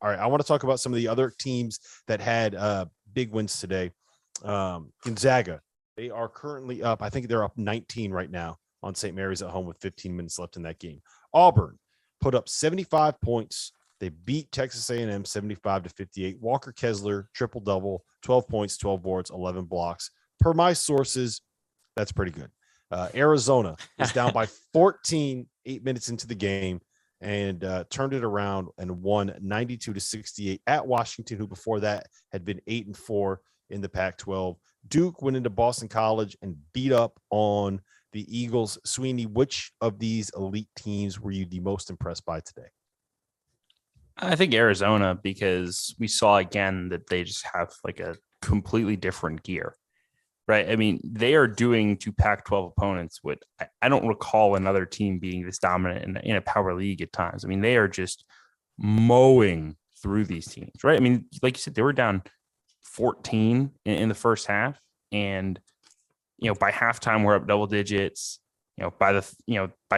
All right, I want to talk about some of the other teams that had big wins today. Gonzaga, they are currently up. I think they're up 19 right now on St. Mary's at home with 15 minutes left in that game. Auburn put up 75 points. They beat Texas A&M 75-58. Walker Kessler, triple-double, 12 points, 12 boards, 11 blocks. Per my sources, that's pretty good. Arizona is down by 14, 8 minutes into the game, and turned it around and won 92-68 at Washington, who before that had been 8-4 in the Pac-12. Duke went into Boston College and beat up on the Eagles. Sweeney, which of these elite teams were you the most impressed by today? I think Arizona, because we saw again that they just have like a completely different gear, right? I mean, they are doing to Pac-12 opponents what I don't recall another team being this dominant in a power league at times. I mean, they are just mowing through these teams, right? I mean, like you said, they were down 14 in the first half, and by halftime we're up double digits. By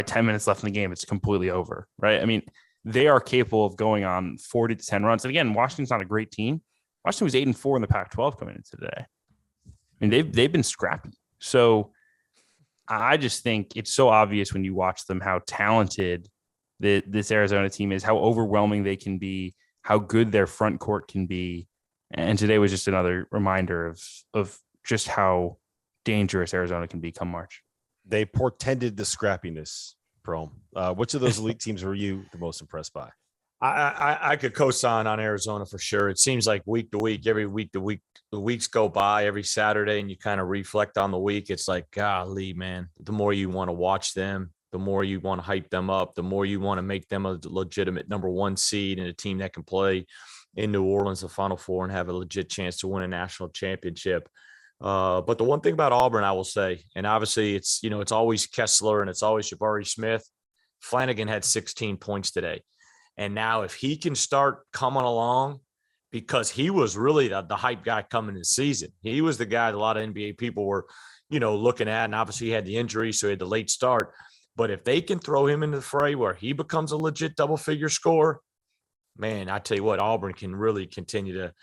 10 minutes left in the game, it's completely over, right? I mean, they are capable of going on 40 to 10 runs. And again, Washington's not a great team. Washington was 8-4 in the Pac-12 coming into today. I mean, they've been scrappy. So I just think it's so obvious when you watch them how talented this Arizona team is, how overwhelming they can be, how good their front court can be. And today was just another reminder of just how dangerous Arizona can be come March. They portended the scrappiness, Pro. Which of those elite teams were you the most impressed by? I could co-sign on Arizona for sure. It seems like week to week, every week to week, the weeks go by every Saturday and you kind of reflect on the week. It's like, golly, man, the more you want to watch them, the more you want to hype them up, the more you want to make them a legitimate number one seed and a team that can play in New Orleans, the Final Four, and have a legit chance to win a national championship. But the one thing about Auburn, I will say, and obviously it's always Kessler and it's always Jabari Smith. Flanagan had 16 points today. And now if he can start coming along, because he was really the hype guy coming this season. He was the guy that a lot of NBA people were, looking at. And obviously he had the injury, so he had the late start. But if they can throw him into the fray where he becomes a legit double-figure scorer, man, I tell you what, Auburn can really continue to,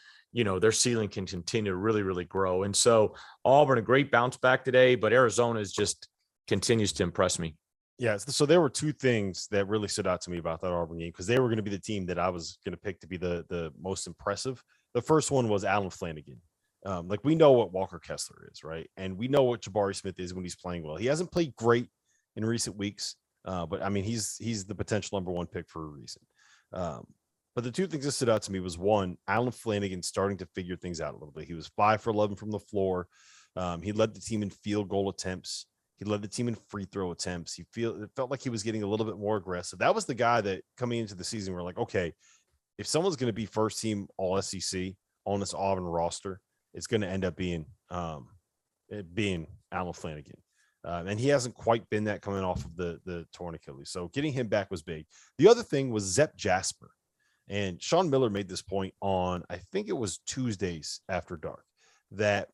their ceiling can continue to really, really grow. And so Auburn, a great bounce back today, but Arizona just continues to impress me. Yeah, so there were two things that really stood out to me about that Auburn game because they were going to be the team that I was going to pick to be the most impressive. The first one was Allen Flanagan. We know what Walker Kessler is, right? And we know what Jabari Smith is when he's playing well. He hasn't played great in recent weeks, but I mean, he's the potential number one pick for a reason. But the two things that stood out to me was one, Allen Flanagan starting to figure things out a little bit. He was 5 for 11 from the floor. He led the team in field goal attempts. He led the team in free throw attempts. It felt like he was getting a little bit more aggressive. That was the guy that coming into the season, we're like, okay, if someone's going to be first team all SEC on this Auburn roster, it's going to end up being Allen Flanagan. And he hasn't quite been that coming off of the torn Achilles. So getting him back was big. The other thing was Zep Jasper. And Sean Miller made this point on, I think it was Tuesdays After Dark, that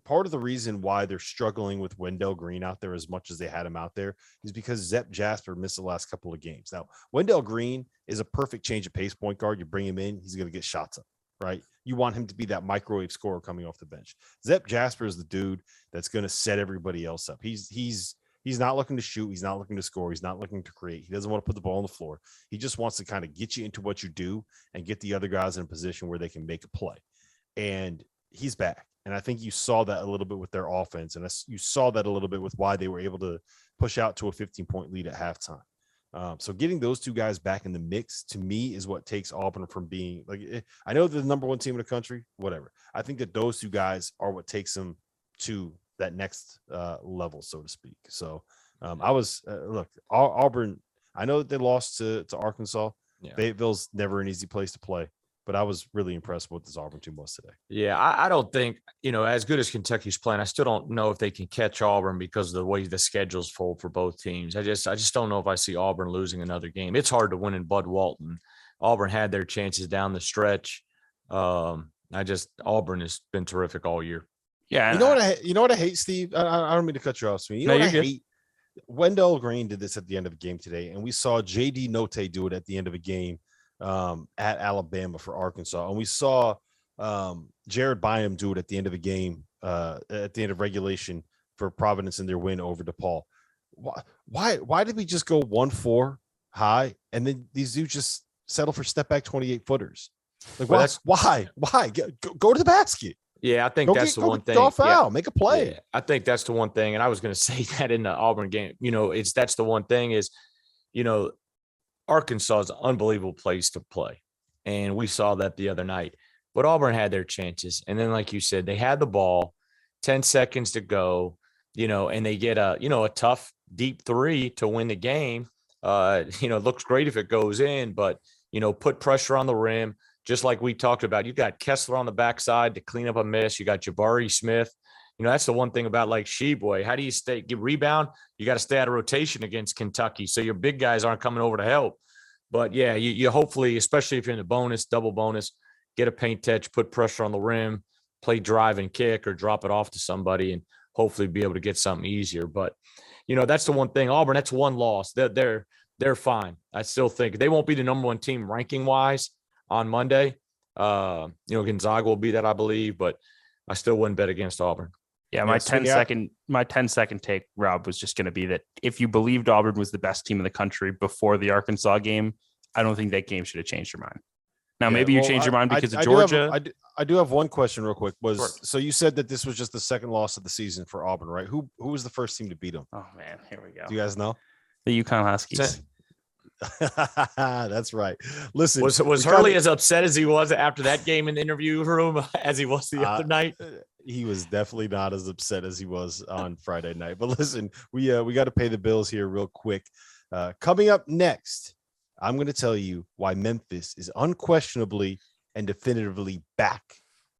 part of the reason why they're struggling with Wendell Green out there as much as they had him out there is because Zep Jasper missed the last couple of games. Now, Wendell Green is a perfect change of pace point guard. You bring him in, he's going to get shots up, right? You want him to be that microwave scorer coming off the bench. Zep Jasper is the dude that's going to set everybody else up. He's not looking to shoot. He's not looking to score. He's not looking to create. He doesn't want to put the ball on the floor. He just wants to kind of get you into what you do and get the other guys in a position where they can make a play. And he's back. And I think you saw that a little bit with their offense. And you saw that a little bit with why they were able to push out to a 15-point lead at halftime. So getting those two guys back in the mix, to me, is what takes Auburn from being I know they're the number one team in the country, whatever. I think that those two guys are what takes them to that next level, so to speak. So Auburn, I know that they lost to Arkansas. Yeah. Fayetteville's never an easy place to play. But I was really impressed with this Auburn team was today. Yeah, I don't think, as good as Kentucky's playing, I still don't know if they can catch Auburn because of the way the schedules fold for both teams. I just don't know if I see Auburn losing another game. It's hard to win in Bud Walton. Auburn had their chances down the stretch. Auburn has been terrific all year. Yeah. You know what I hate, Steve? I don't mean to cut you off, Sweeney. I hate? Wendell Green did this at the end of a game today, and we saw JD Notae do it at the end of a game at Alabama for Arkansas, and we saw Jared Bynum do it at the end of the game, at the end of regulation for Providence in their win over DePaul. Why did we just go 1-4 high and then these dudes just settle for step back 28 footers? Like, Well, why? Go to the basket. Yeah, I think Go that's get, the go one get thing. draw foul, Yeah. make a play. Yeah, I think that's the one thing. And I was going to say that in the Auburn game, that's the one thing is, Arkansas is an unbelievable place to play. And we saw that the other night. But Auburn had their chances. And then, like you said, they had the ball, 10 seconds to go, and they get a tough, deep three to win the game. It looks great if it goes in, but, put pressure on the rim. Just like we talked about, you got Kessler on the backside to clean up a miss. You got Jabari Smith. That's the one thing about like Sheboy. How do you get rebound? You got to stay out of rotation against Kentucky. So your big guys aren't coming over to help. But yeah, you hopefully, especially if you're in the bonus, double bonus, get a paint touch, put pressure on the rim, play drive and kick or drop it off to somebody and hopefully be able to get something easier. But, that's the one thing. Auburn, that's one loss. They're fine. I still think they won't be the number one team ranking wise on Monday. Gonzaga will be that, I believe, but I still wouldn't bet against Auburn. Yeah, my 10-second take, Rob, was just going to be that if you believed Auburn was the best team in the country before the Arkansas game, I don't think that game should have changed your mind. Now, maybe you changed your mind because of Georgia. I do have one question real quick. Sure. So you said that this was just the second loss of the season for Auburn, right? Who was the first team to beat them? Oh, man, here we go. Do you guys know? The UConn Huskies. That's right. Listen, was Hurley as upset as he was after that game in the interview room as he was the other night? He was definitely not as upset as he was on Friday night. But listen, we got to pay the bills here real quick. Coming up next, I'm going to tell you why Memphis is unquestionably and definitively back